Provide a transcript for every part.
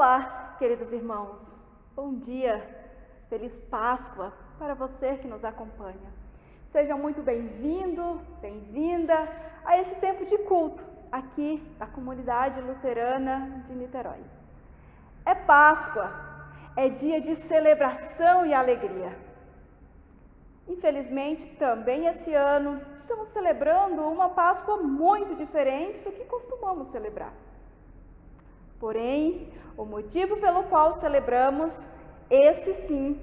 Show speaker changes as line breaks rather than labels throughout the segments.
Olá, queridos irmãos, bom dia, feliz Páscoa para você que nos acompanha. Seja muito bem-vindo, bem-vinda a esse tempo de culto aqui da comunidade luterana de Niterói. É Páscoa, é dia de celebração e alegria. Infelizmente, também esse ano, estamos celebrando uma Páscoa muito diferente do que costumamos celebrar. Porém, o motivo pelo qual celebramos, esse sim,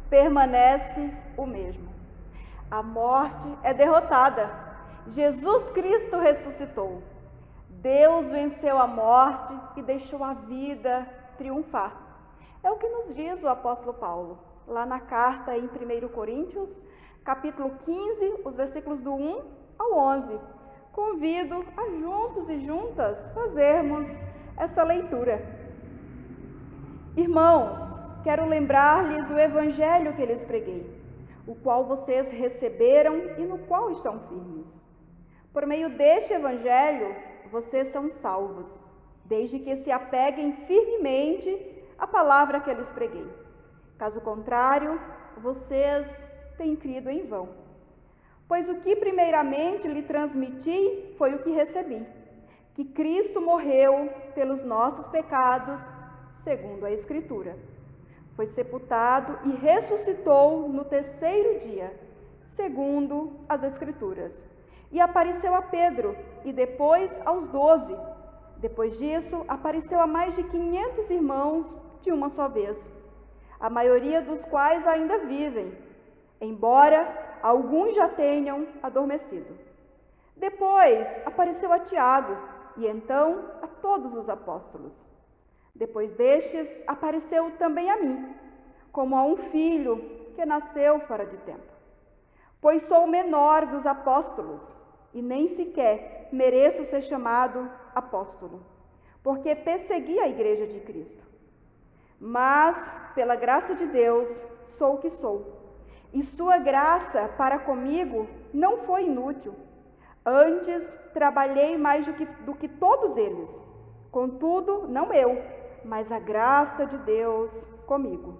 permanece o mesmo. A morte é derrotada. Jesus Cristo ressuscitou. Deus venceu a morte e deixou a vida triunfar. É o que nos diz o apóstolo Paulo, lá na carta em 1 Coríntios, capítulo 15, os versículos do 1 ao 11. Convido a juntos e juntas fazermos essa leitura. Irmãos, quero lembrar-lhes o evangelho que lhes preguei, o qual vocês receberam e no qual estão firmes. Por meio deste evangelho, vocês são salvos, desde que se apeguem firmemente à palavra que lhes preguei. Caso contrário, vocês têm crido em vão. Pois o que primeiramente lhe transmiti foi o que recebi, que Cristo morreu pelos nossos pecados, segundo a Escritura. Foi sepultado e ressuscitou no terceiro dia, segundo as Escrituras. E apareceu a Pedro e depois aos 12. Depois disso, apareceu a mais de 500 irmãos de uma só vez, a maioria dos quais ainda vivem, embora alguns já tenham adormecido. Depois apareceu a Tiago e então a todos os apóstolos. Depois destes, apareceu também a mim, como a um filho que nasceu fora de tempo. Pois sou o menor dos apóstolos e nem sequer mereço ser chamado apóstolo, porque persegui a igreja de Cristo. Mas, pela graça de Deus, sou o que sou. E sua graça para comigo não foi inútil. Antes, trabalhei mais do que todos eles. Contudo, não eu, mas a graça de Deus comigo.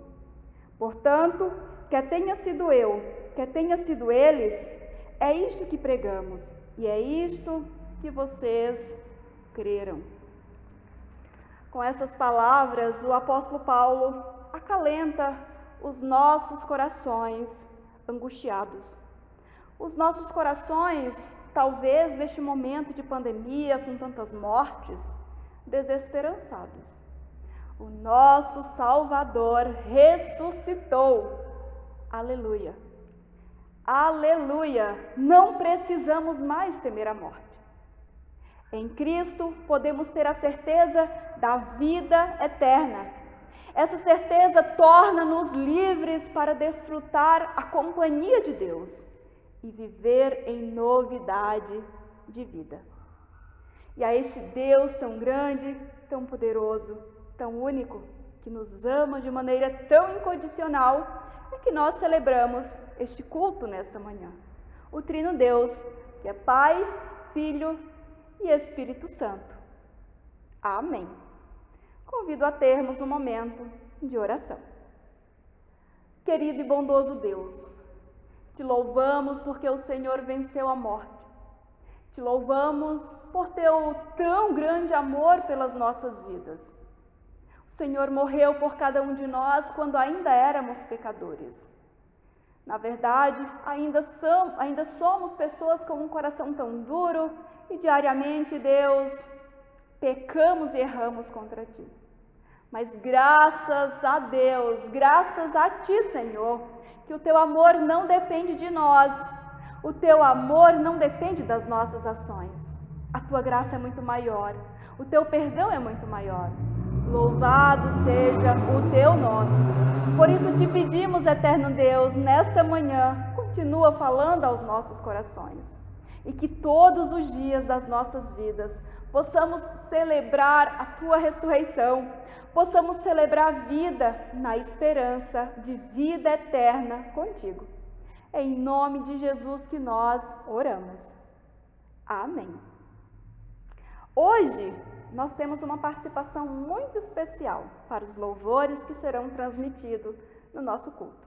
Portanto, quer tenha sido eu, quer tenha sido eles, é isto que pregamos e é isto que vocês creram. Com essas palavras, o apóstolo Paulo acalenta os nossos corações angustiados. Os nossos corações, talvez neste momento de pandemia, com tantas mortes, desesperançados. O nosso Salvador ressuscitou. Aleluia! Aleluia! Não precisamos mais temer a morte. Em Cristo podemos ter a certeza da vida eterna. Essa certeza torna-nos livres para desfrutar a companhia de Deus e viver em novidade de vida. E a este Deus tão grande, tão poderoso, tão único, que nos ama de maneira tão incondicional, é que nós celebramos este culto nesta manhã. O Trino Deus, que é Pai, Filho e Espírito Santo. Amém. Convido a termos um momento de oração. Querido e bondoso Deus, te louvamos porque o Senhor venceu a morte. Te louvamos por teu tão grande amor pelas nossas vidas. O Senhor morreu por cada um de nós quando ainda éramos pecadores. Na verdade, ainda somos pessoas com um coração tão duro e diariamente, Deus, pecamos e erramos contra Ti. Mas graças a Deus, graças a Ti, Senhor, que o Teu amor não depende de nós. O Teu amor não depende das nossas ações. A Tua graça é muito maior. O Teu perdão é muito maior. Louvado seja o Teu nome. Por isso te pedimos, eterno Deus, nesta manhã, continua falando aos nossos corações. E que todos os dias das nossas vidas possamos celebrar a Tua ressurreição, possamos celebrar a vida na esperança de vida eterna contigo. É em nome de Jesus que nós oramos. Amém. Hoje nós temos uma participação muito especial para os louvores que serão transmitidos no nosso culto.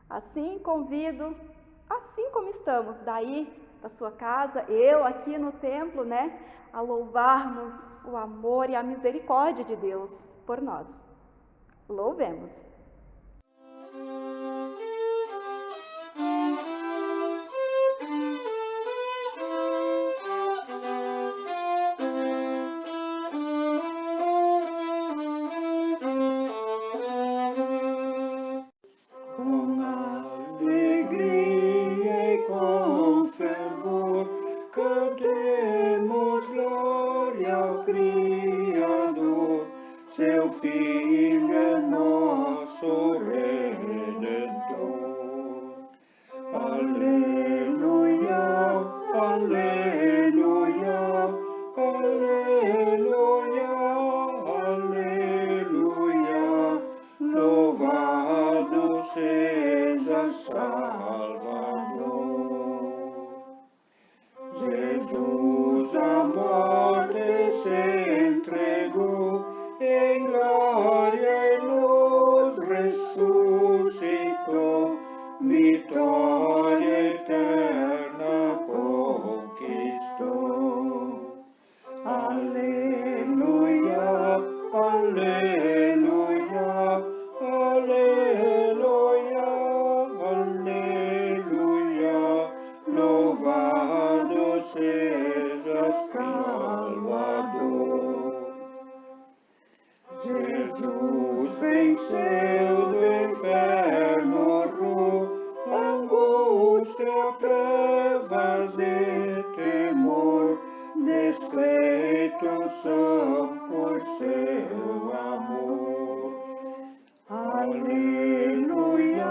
Assim, convido, assim como estamos daí da sua casa, eu aqui no templo, a louvarmos o amor e a misericórdia de Deus por nós. Louvemos!
Seu Filho é nosso Redentor. Aleluia, aleluia, aleluia, aleluia. Louvado seja Salvador. Jesus à morte se entregou, em glória e luz ressuscitou, vitória eterna conquistou. Aleluia, aleluia, aleluia, aleluia. Louvado seja Salvador. Jesus venceu do inferno, angústia, trevas e temor, desfeitos são por seu amor. Aleluia,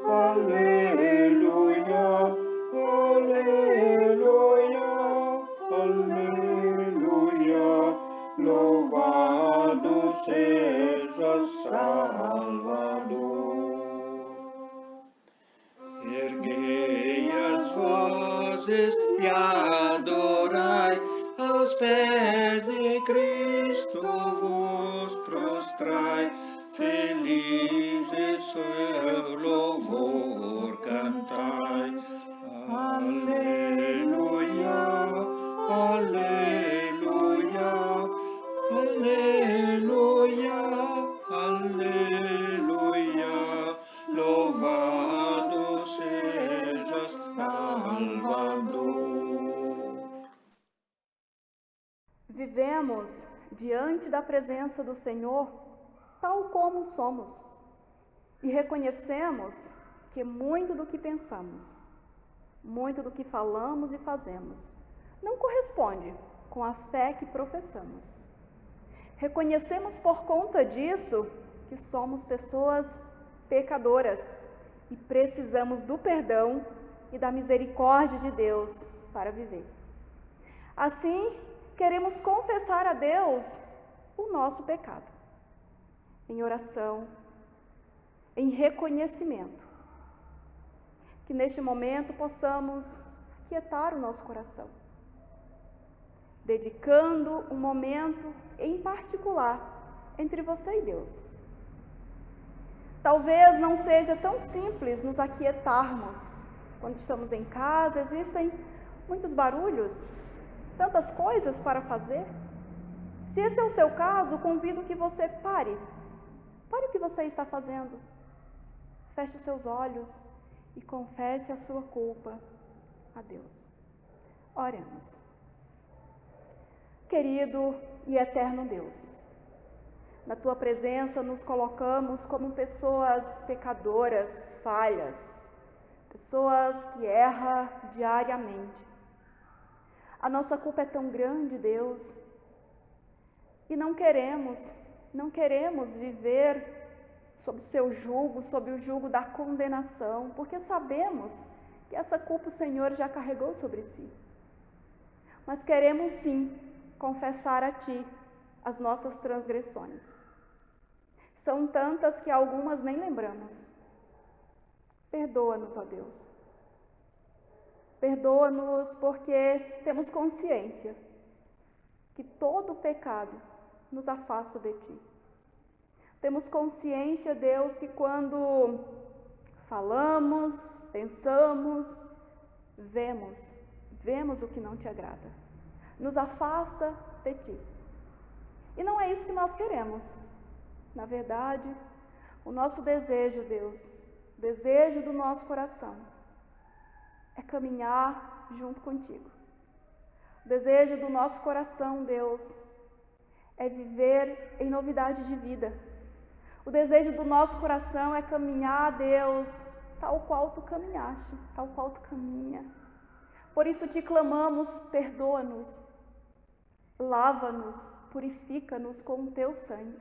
aleluia, aleluia, aleluia. Louvado seja Salvador. Erguei as vozes e adorai, aos pés de Cristo vos prostrai, felizes seu louvor cantai. Aleluia, aleluia, aleluia, aleluia. Louvado seja Salvador.
Vivemos diante da presença do Senhor tal como somos e reconhecemos que muito do que pensamos, muito do que falamos e fazemos não corresponde com a fé que professamos. Reconhecemos por conta disso que somos pessoas pecadoras e precisamos do perdão e da misericórdia de Deus para viver. Assim, queremos confessar a Deus o nosso pecado, em oração, em reconhecimento. Que neste momento possamos quietar o nosso coração, dedicando um momento em particular entre você e Deus. Talvez não seja tão simples nos aquietarmos. Quando estamos em casa, existem muitos barulhos, tantas coisas para fazer. Se esse é o seu caso, convido que você pare o que você está fazendo. Feche os seus olhos e confesse a sua culpa a Deus. Oremos. Querido e eterno Deus, na Tua presença nos colocamos como pessoas pecadoras, falhas, pessoas que erram diariamente. A nossa culpa é tão grande, Deus, e não queremos viver sob o Seu jugo, sob o jugo da condenação, porque sabemos que essa culpa o Senhor já carregou sobre si. Mas queremos sim confessar a Ti as nossas transgressões. São tantas que algumas nem lembramos. Perdoa-nos, ó Deus. Perdoa-nos porque temos consciência que todo pecado nos afasta de Ti. Temos consciência, Deus, que quando falamos, pensamos, vemos o que não Te agrada, nos afasta de Ti. E não é isso que nós queremos. Na verdade, o nosso desejo, Deus, o desejo do nosso coração é caminhar junto contigo. O desejo do nosso coração, Deus, é viver em novidade de vida. O desejo do nosso coração é caminhar, Deus, tal qual Tu caminhaste, tal qual Tu caminha. Por isso te clamamos, perdoa-nos, lava-nos, purifica-nos com o Teu sangue.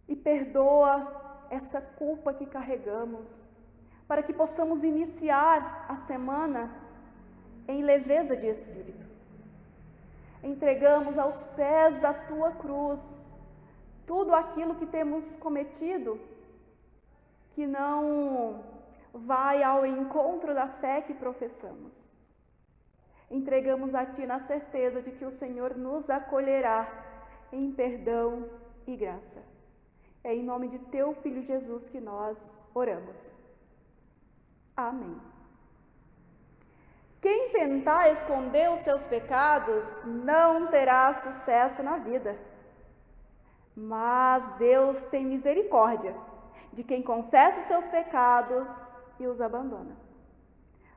E perdoa essa culpa que carregamos, para que possamos iniciar a semana em leveza de espírito. Entregamos aos pés da Tua cruz tudo aquilo que temos cometido, que não vai ao encontro da fé que professamos. Entregamos a Ti na certeza de que o Senhor nos acolherá em perdão e graça. É em nome de Teu Filho Jesus que nós oramos. Amém. Quem tentar esconder os seus pecados não terá sucesso na vida. Mas Deus tem misericórdia de quem confessa os seus pecados e os abandona.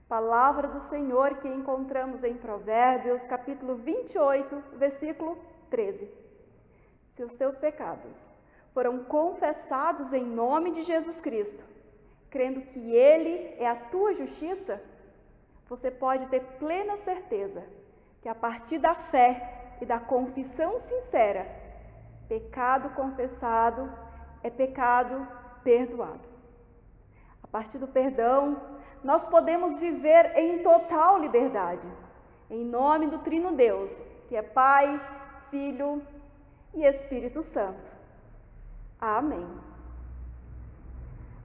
Palavra do Senhor que encontramos em Provérbios, capítulo 28, versículo 13. Se os teus pecados foram confessados em nome de Jesus Cristo, crendo que Ele é a tua justiça, você pode ter plena certeza que a partir da fé e da confissão sincera, pecado confessado é pecado perdoado. A partir do perdão, nós podemos viver em total liberdade, em nome do Trino Deus, que é Pai, Filho e Espírito Santo. Amém.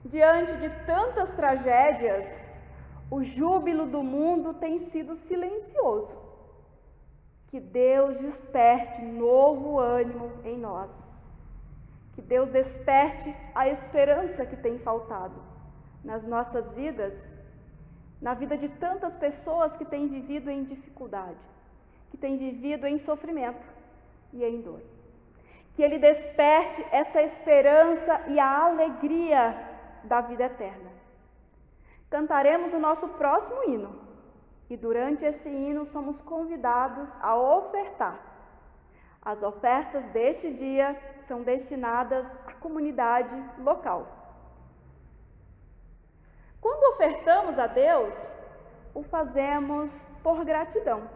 Diante de tantas tragédias, o júbilo do mundo tem sido silencioso. Que Deus desperte novo ânimo em nós. Que Deus desperte a esperança que tem faltado nas nossas vidas, na vida de tantas pessoas que têm vivido em dificuldade, que têm vivido em sofrimento e em dor. Que Ele desperte essa esperança e a alegria da vida eterna. Cantaremos o nosso próximo hino e durante esse hino somos convidados a ofertar. As ofertas deste dia são destinadas à comunidade local. Quando ofertamos a Deus, o fazemos por gratidão,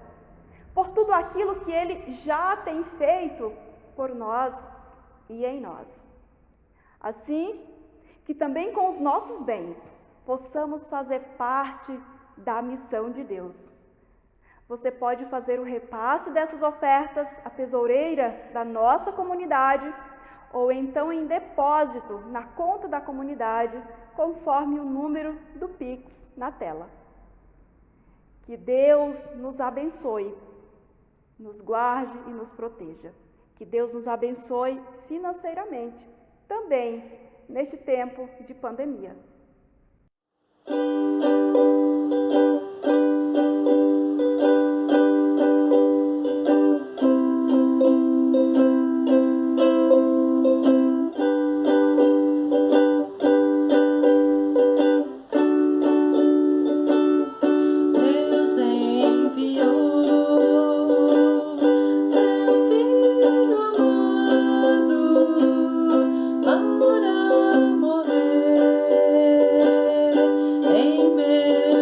por tudo aquilo que Ele já tem feito por nós e em nós. Assim, que também com os nossos bens possamos fazer parte da missão de Deus. Você pode fazer o repasse dessas ofertas à tesoureira da nossa comunidade ou então em depósito na conta da comunidade, conforme o número do Pix na tela. Que Deus nos abençoe, nos guarde e nos proteja. Que Deus nos abençoe financeiramente, também neste tempo de pandemia.
Para morrer em meu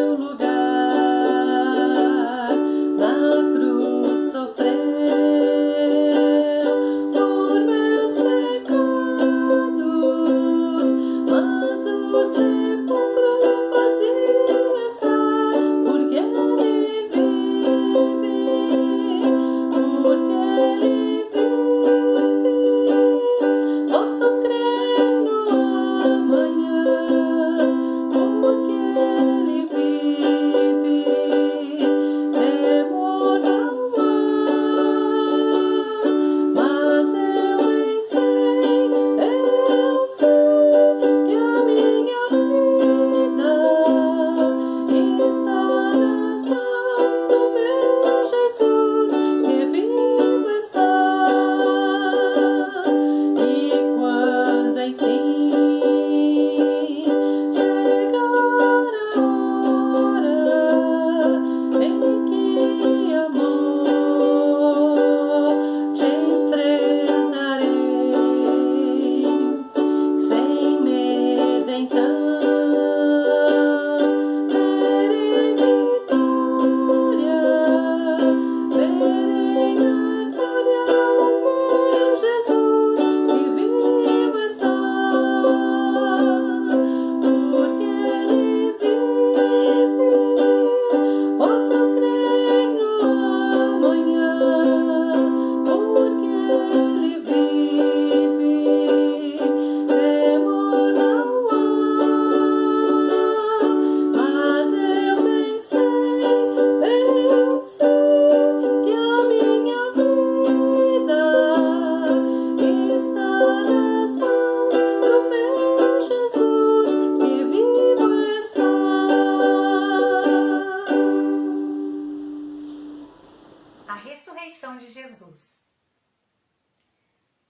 ressurreição de Jesus.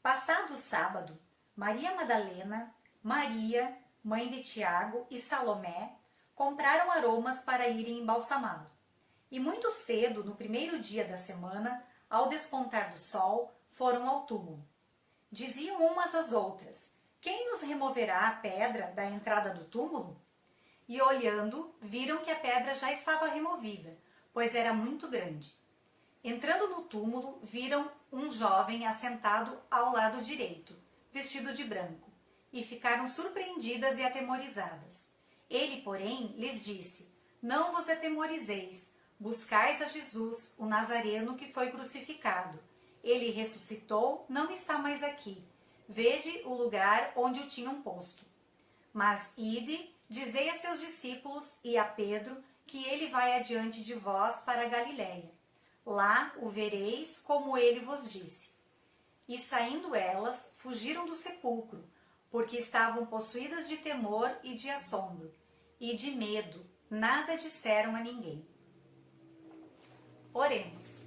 Passado o sábado, Maria Madalena, Maria, mãe de Tiago e Salomé compraram aromas para irem embalsamá-lo. E muito cedo, no primeiro dia da semana, ao despontar do sol, foram ao túmulo. Diziam umas às outras: quem nos removerá a pedra da entrada do túmulo? E olhando, viram que a pedra já estava removida, pois era muito grande. Entrando no túmulo, viram um jovem assentado ao lado direito, vestido de branco, e ficaram surpreendidas e atemorizadas. Ele, porém, lhes disse: não vos atemorizeis, buscais a Jesus, o Nazareno que foi crucificado. Ele ressuscitou, não está mais aqui. Vede o lugar onde o tinham posto. Mas ide, dizei a seus discípulos e a Pedro que ele vai adiante de vós para a Galiléia. Lá o vereis como ele vos disse. E saindo elas, fugiram do sepulcro, porque estavam possuídas de temor e de assombro, e de medo, nada disseram a ninguém. Oremos.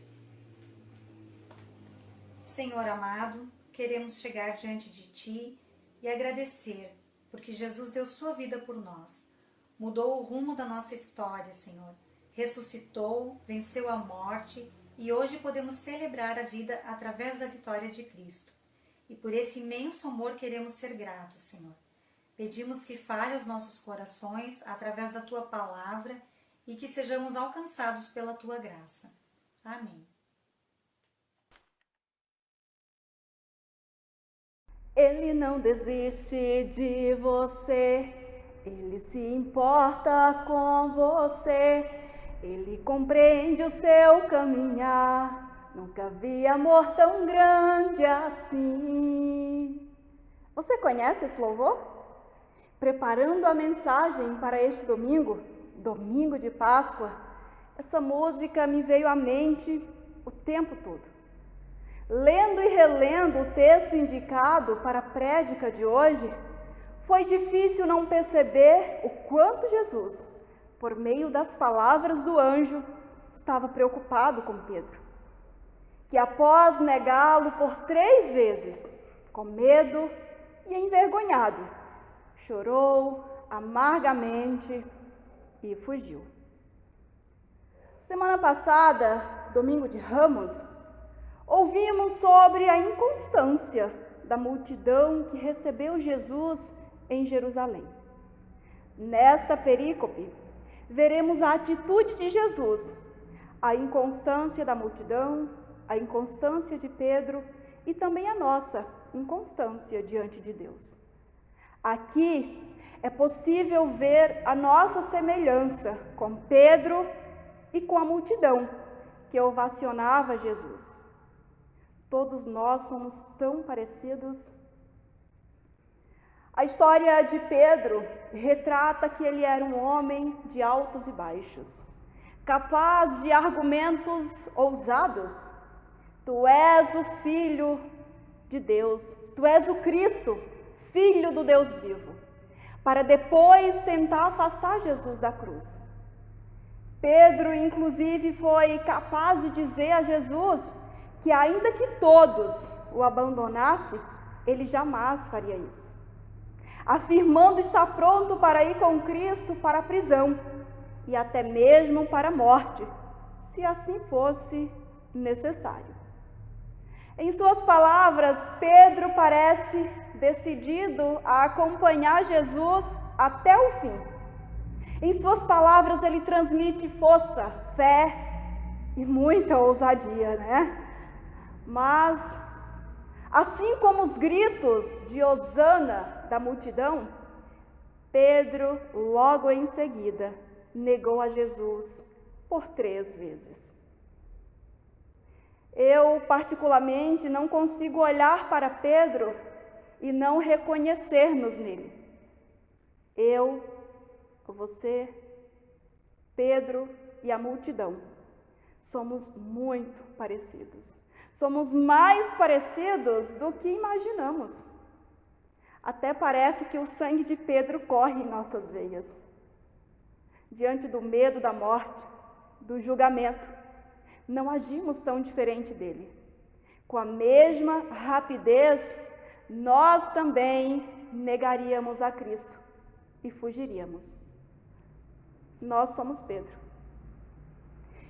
Senhor amado, queremos chegar diante de Ti e agradecer, porque Jesus deu sua vida por nós. Mudou o rumo da nossa história, Senhor. Ressuscitou, venceu a morte e hoje podemos celebrar a vida através da vitória de Cristo. E por esse imenso amor queremos ser gratos, Senhor. Pedimos que fale os nossos corações através da Tua palavra e que sejamos alcançados pela Tua graça. Amém.
Ele não desiste de você, Ele se importa com você, Ele compreende o seu caminhar, nunca vi amor tão grande assim. Você conhece esse louvor? Preparando a mensagem para este domingo, domingo de Páscoa, essa música me veio à mente o tempo todo. Lendo e relendo o texto indicado para a prédica de hoje, foi difícil não perceber o quanto Jesus, por meio das palavras do anjo, estava preocupado com Pedro. Que após negá-lo por 3 vezes, com medo e envergonhado, chorou amargamente e fugiu. Semana passada, domingo de Ramos, ouvimos sobre a inconstância da multidão que recebeu Jesus em Jerusalém. Nesta perícope, veremos a atitude de Jesus, a inconstância da multidão, a inconstância de Pedro e também a nossa inconstância diante de Deus. Aqui é possível ver a nossa semelhança com Pedro e com a multidão que ovacionava Jesus. Todos nós somos tão parecidos. A história de Pedro retrata que ele era um homem de altos e baixos, capaz de argumentos ousados. Tu és o Filho de Deus, tu és o Cristo, Filho do Deus vivo, para depois tentar afastar Jesus da cruz. Pedro, inclusive, foi capaz de dizer a Jesus que ainda que todos o abandonassem, ele jamais faria isso, afirmando estar pronto para ir com Cristo para a prisão e até mesmo para a morte, se assim fosse necessário. Em suas palavras, Pedro parece decidido a acompanhar Jesus até o fim. Em suas palavras, ele transmite força, fé e muita ousadia, né? Mas, assim como os gritos de hosana da multidão, Pedro, logo em seguida, negou a Jesus por 3 vezes. Eu, particularmente, não consigo olhar para Pedro e não reconhecer-nos nele. Eu, você, Pedro e a multidão somos muito parecidos. Somos mais parecidos do que imaginamos. Até parece que o sangue de Pedro corre em nossas veias. Diante do medo da morte, do julgamento, não agimos tão diferente dele. Com a mesma rapidez, nós também negaríamos a Cristo e fugiríamos. Nós somos Pedro.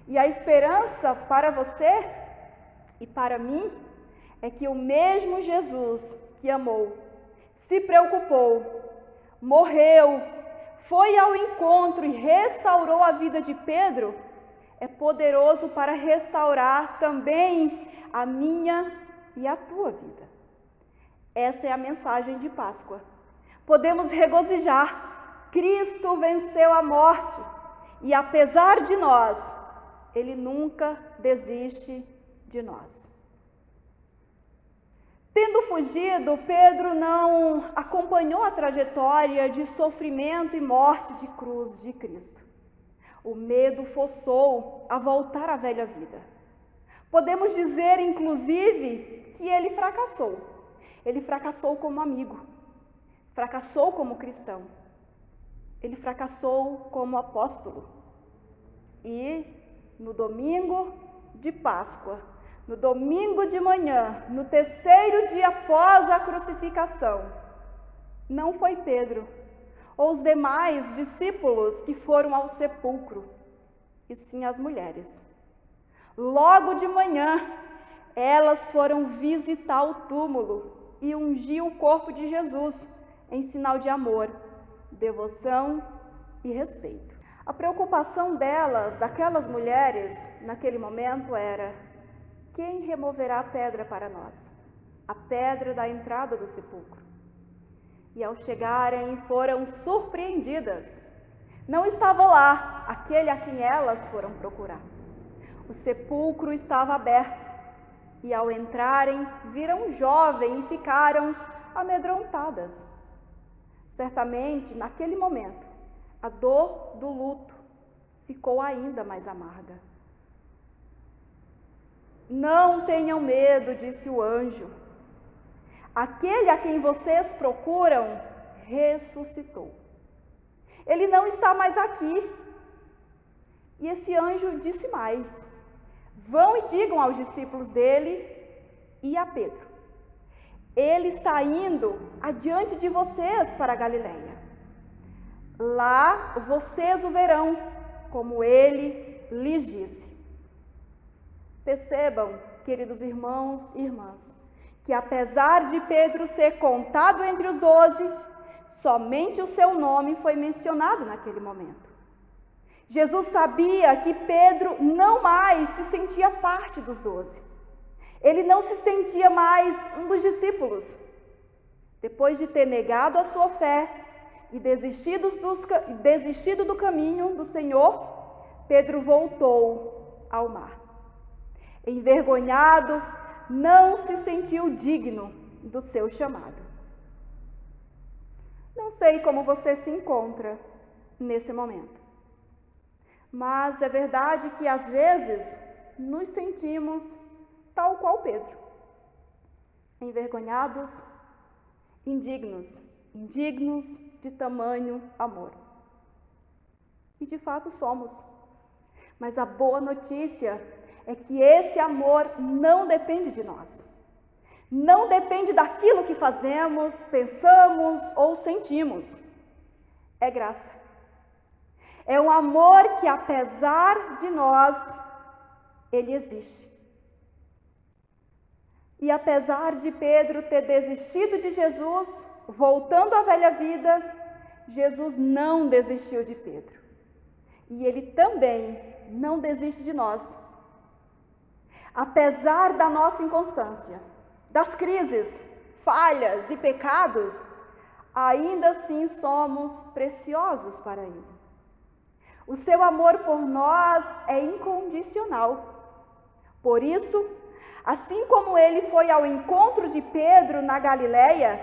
E a esperança para você e para mim é que o mesmo Jesus que amou, se preocupou, morreu, foi ao encontro e restaurou a vida de Pedro, é poderoso para restaurar também a minha e a tua vida. Essa é a mensagem de Páscoa. Podemos regozijar. Cristo venceu a morte e, apesar de nós, Ele nunca desiste de nós. Tendo fugido, Pedro não acompanhou a trajetória de sofrimento e morte de cruz de Cristo. O medo forçou a voltar à velha vida. Podemos dizer, inclusive, que ele fracassou. Ele fracassou como amigo, fracassou como cristão, ele fracassou como apóstolo. E no domingo de Páscoa, no domingo de manhã, no terceiro dia após a crucificação, não foi Pedro ou os demais discípulos que foram ao sepulcro, e sim as mulheres. Logo de manhã, elas foram visitar o túmulo e ungir o corpo de Jesus em sinal de amor, devoção e respeito. A preocupação delas, daquelas mulheres, naquele momento era: quem removerá a pedra para nós? A pedra da entrada do sepulcro. E ao chegarem, foram surpreendidas. Não estava lá aquele a quem elas foram procurar. O sepulcro estava aberto. E ao entrarem, viram um jovem e ficaram amedrontadas. Certamente, naquele momento, a dor do luto ficou ainda mais amarga. Não tenham medo, disse o anjo. Aquele a quem vocês procuram ressuscitou. Ele não está mais aqui. E esse anjo disse mais: vão e digam aos discípulos dele e a Pedro: ele está indo adiante de vocês para a Galileia. Lá vocês o verão, como ele lhes disse. Percebam, queridos irmãos e irmãs, que apesar de Pedro ser contado entre os 12, somente o seu nome foi mencionado naquele momento. Jesus sabia que Pedro não mais se sentia parte dos 12. Ele não se sentia mais um dos discípulos. Depois de ter negado a sua fé e desistido do caminho do Senhor, Pedro voltou ao mar. Envergonhado, não se sentiu digno do seu chamado. Não sei como você se encontra nesse momento, mas é verdade que às vezes nos sentimos tal qual Pedro, envergonhados, indignos de tamanho amor. E de fato somos. Mas a boa notícia é que esse amor não depende de nós. Não depende daquilo que fazemos, pensamos ou sentimos. É graça. É um amor que, apesar de nós, ele existe. E apesar de Pedro ter desistido de Jesus, voltando à velha vida, Jesus não desistiu de Pedro. E ele também não desiste de nós. Apesar da nossa inconstância, das crises, falhas e pecados, ainda assim somos preciosos para Ele. O seu amor por nós é incondicional. Por isso, assim como Ele foi ao encontro de Pedro na Galileia,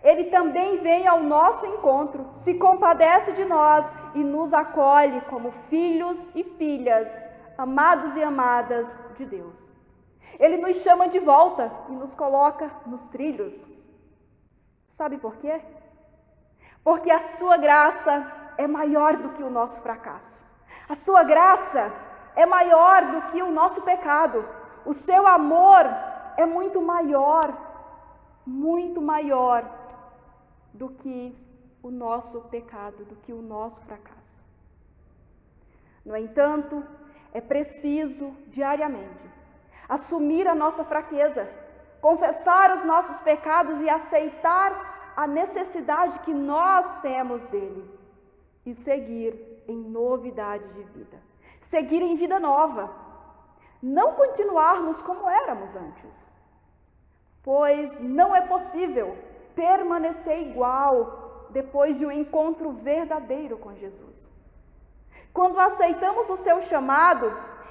Ele também vem ao nosso encontro, se compadece de nós e nos acolhe como filhos e filhas, amados e amadas de Deus. Ele nos chama de volta e nos coloca nos trilhos. Sabe por quê? Porque a sua graça é maior do que o nosso fracasso. A sua graça é maior do que o nosso pecado. O seu amor é muito maior do que o nosso pecado, do que o nosso fracasso. No entanto, é preciso diariamente assumir a nossa fraqueza, confessar os nossos pecados e aceitar a necessidade que nós temos dele e seguir em novidade de vida, seguir em vida nova, não continuarmos como éramos antes, pois não é possível permanecer igual depois de um encontro verdadeiro com Jesus. Quando aceitamos o seu chamado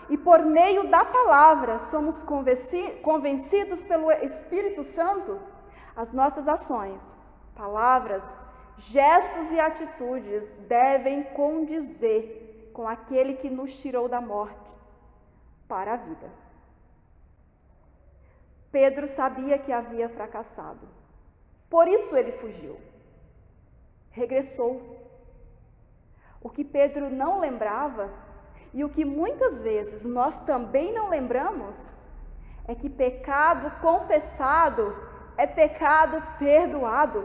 e por meio da palavra somos convencidos pelo Espírito Santo, as nossas ações, palavras, gestos e atitudes devem condizer com aquele que nos tirou da morte para a vida. Pedro sabia que havia fracassado, por isso ele fugiu, regressou. O que Pedro não lembrava, e o que muitas vezes nós também não lembramos, é que pecado confessado é pecado perdoado.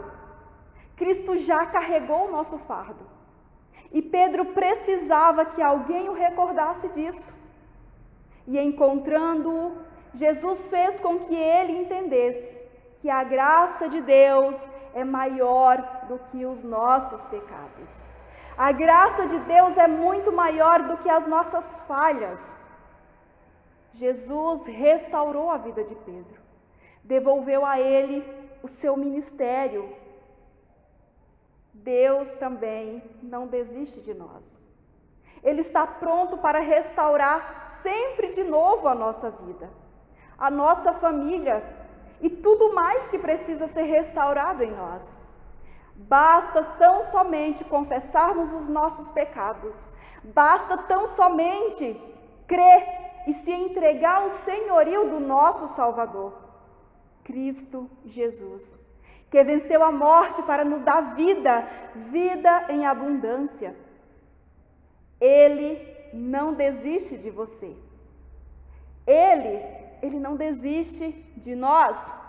Cristo já carregou o nosso fardo. E Pedro precisava que alguém o recordasse disso. E encontrando-o, Jesus fez com que ele entendesse que a graça de Deus é maior do que os nossos pecados. A graça de Deus é muito maior do que as nossas falhas. Jesus restaurou a vida de Pedro, devolveu a ele o seu ministério. Deus também não desiste de nós. Ele está pronto para restaurar sempre de novo a nossa vida, a nossa família e tudo mais que precisa ser restaurado em nós. Basta tão somente confessarmos os nossos pecados, basta tão somente crer e se entregar ao senhorio do nosso Salvador, Cristo Jesus, que venceu a morte para nos dar vida, vida em abundância. Ele não desiste de você. Ele não desiste de nós.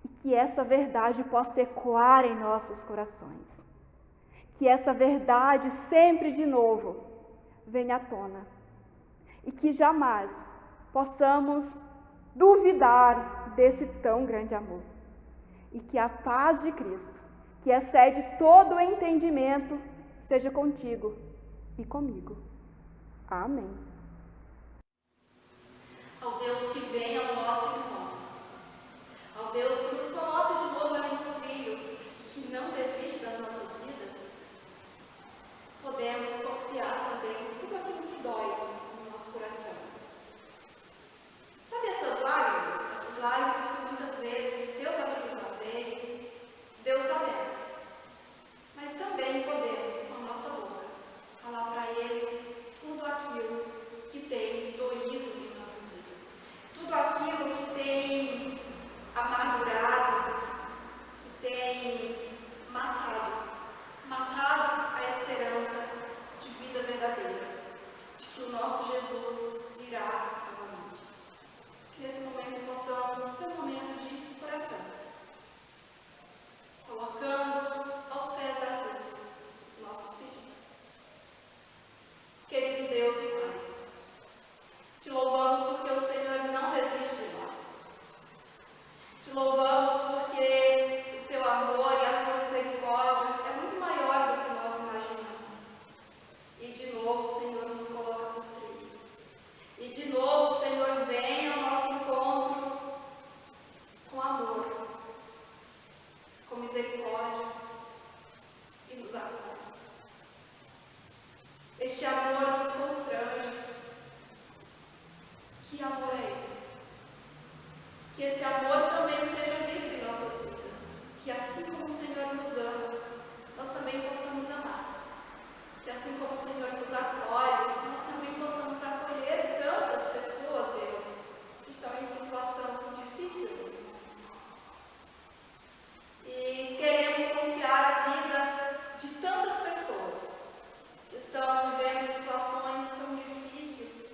E que essa verdade possa ecoar em nossos corações. Que essa verdade sempre de novo venha à tona. E que jamais possamos duvidar desse tão grande amor. E que a paz de Cristo, que excede todo o entendimento, seja contigo e comigo. Amém.
Ao Deus que vem ao nosso encontro, ao Deus que nos coloca de novo ali nos trilhos, que não desiste das nossas vidas, podemos confiar também em tudo aquilo que dói no nosso coração. Sabe essas lágrimas que muitas vezes os teus amigos não veem? Deus está vendo. Mas também podemos, com a nossa boca, falar para Ele tudo aquilo que tem doído em nossas vidas. Tudo aquilo que tem amargurado, que tem matado a esperança de vida verdadeira, de que o nosso Jesus virá novamente. Que nesse momento possamos ter um momento de oração, colocando aos pés da cruz os nossos pedidos. Querido Deus e Pai, te louvamos porque o Senhor não desiste de nós. Te louvamos porque o teu amor e a tua misericórdia é muito maior do que nós imaginamos. E de novo o Senhor nos coloca nos trilhos. E de novo o Senhor vem ao nosso encontro com amor, com misericórdia e nos acolhe. Este amor nos constrange. Que amor é esse? Que esse amor também seja visto em nossas vidas. Que assim como o Senhor nos ama, nós também possamos amar. Que assim como o Senhor nos acolhe, nós também possamos acolher tantas pessoas, Deus, que estão em situação difícil nesse mundo. E queremos confiar a vida de tantas pessoas que estão vivendo situações tão difíceis,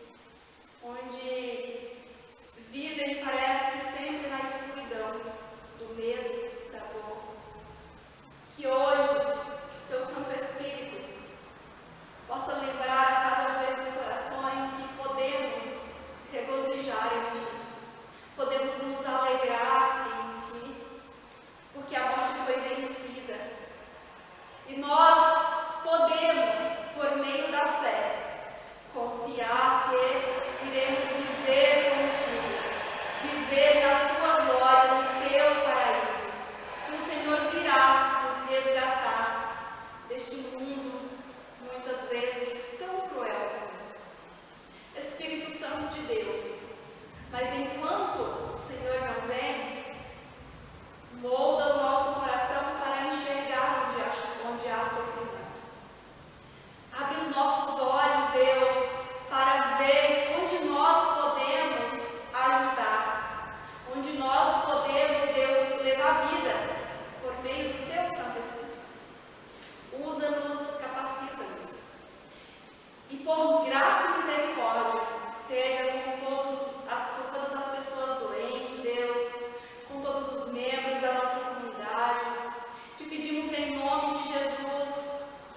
Mas enquanto o Senhor não vem, molda o nosso coração para enxergar onde há sofrimento. Abre os nossos olhos, Deus, para ver onde nós podemos ajudar, onde nós podemos, Deus, levar vida por meio do Teu Santo Espírito. Usa-nos, capacita-nos. E por graça e misericórdia, esteja com todas as pessoas doentes, Deus, com todos os membros da nossa comunidade. Te pedimos em nome de Jesus,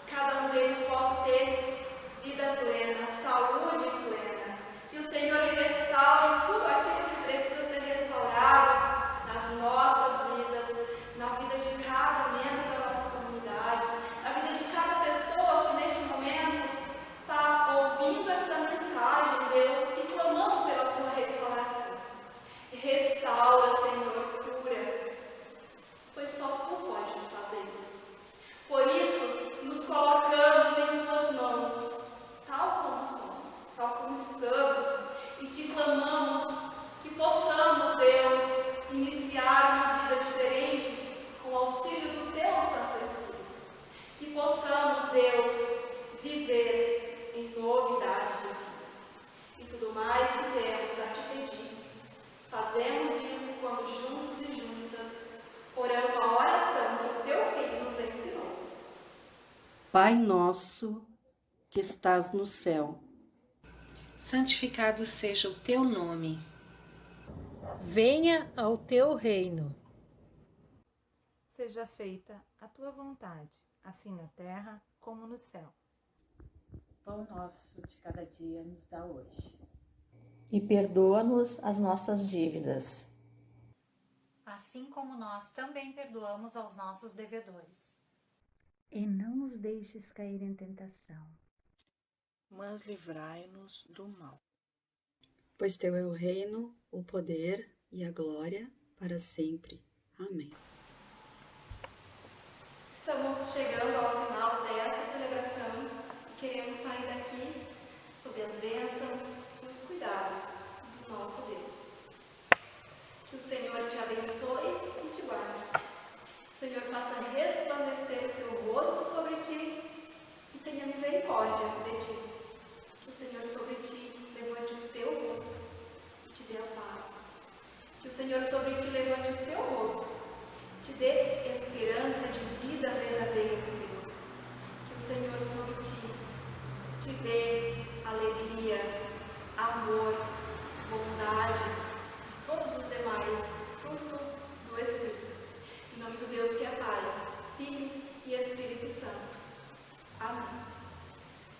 cada um deles possa ter vida plena, saúde plena. Que o Senhor restaure tudo aquilo que precisa ser restaurado nas nossas vidas, na vida de cada membro da nossa comunidade, na vida de cada pessoa que neste momento está ouvindo essa mensagem, Deus, e clamando pela tua restauração. Restaura, Senhor, cura, pois só tu podes fazer isso. Por isso, nos colocamos em tuas mãos, tal como somos, tal como estamos, e te clamamos que possamos, Deus, iniciar uma vida diferente com o auxílio do teu Santo Espírito. Que possamos, Deus, viver em novidade de vida. E tudo mais que temos a te pedir, fazemos isso quando juntos e juntas oramos a oração que o teu Filho nos ensinou.
Pai nosso que estás no céu,
santificado seja o teu nome.
Venha ao teu reino. Seja feita a tua vontade, assim na terra como no céu.
Pão nosso de cada dia nos dá hoje.
E perdoa-nos as nossas dívidas,
assim como nós também perdoamos aos nossos devedores.
E não nos deixes cair em tentação,
mas livrai-nos do mal.
Pois teu é o reino, o poder e a glória para sempre. Amém.
Estamos chegando ao final dessa celebração e queremos sair daqui sob as bênçãos e os cuidados do nosso Deus. Que o Senhor te abençoe e te guarde. O Senhor faça resplandecer o seu rosto sobre ti e tenha misericórdia de ti. Que o Senhor sobre ti levante o teu rosto e te dê a paz. Que o Senhor sobre ti levante o teu rosto e te dê esperança de vida verdadeira com Deus. Que o Senhor sobre ti te dê alegria, amor, bondade e todos os demais frutos do Espírito. Em nome do Deus que é Pai, Filho e Espírito Santo. Amém.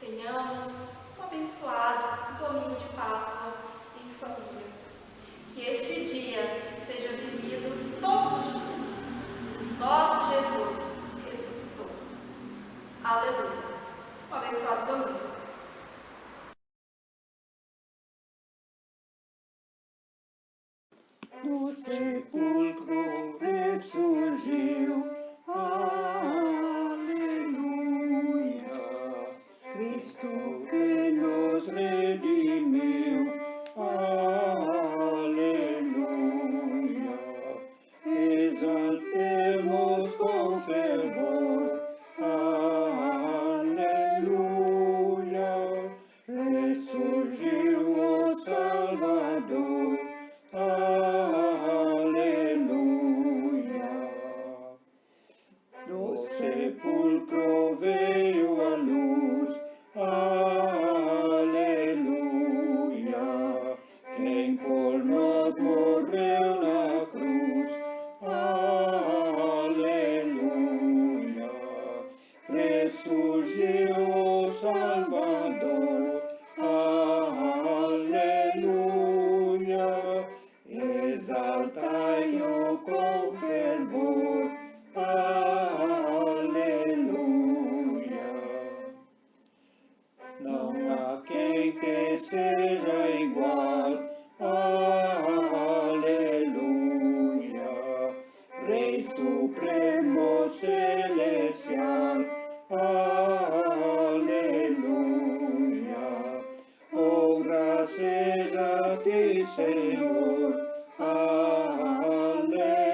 Tenhamos um abençoado domingo de Páscoa em família. Que este dia seja vivido todos os dias. Nosso Jesus ressuscitou. Aleluia. Um abençoado domingo.
Do sepulcro ressurgiu, aleluia. Cristo que nos redimiu, aleluia. Exaltemos com fervor, aleluia. Ressurgiu o Salvador, aleluia. Do sepulcro veio a luz, aleluia. Quem por nós morreu na cruz, aleluia. Ressurgiu o Salvador, aleluia. Exaltai-o com fervor, aleluia. Não há quem te seja igual, aleluia. Rei supremo celestial, aleluia. Honra seja a ti, Senhor. Aleluia.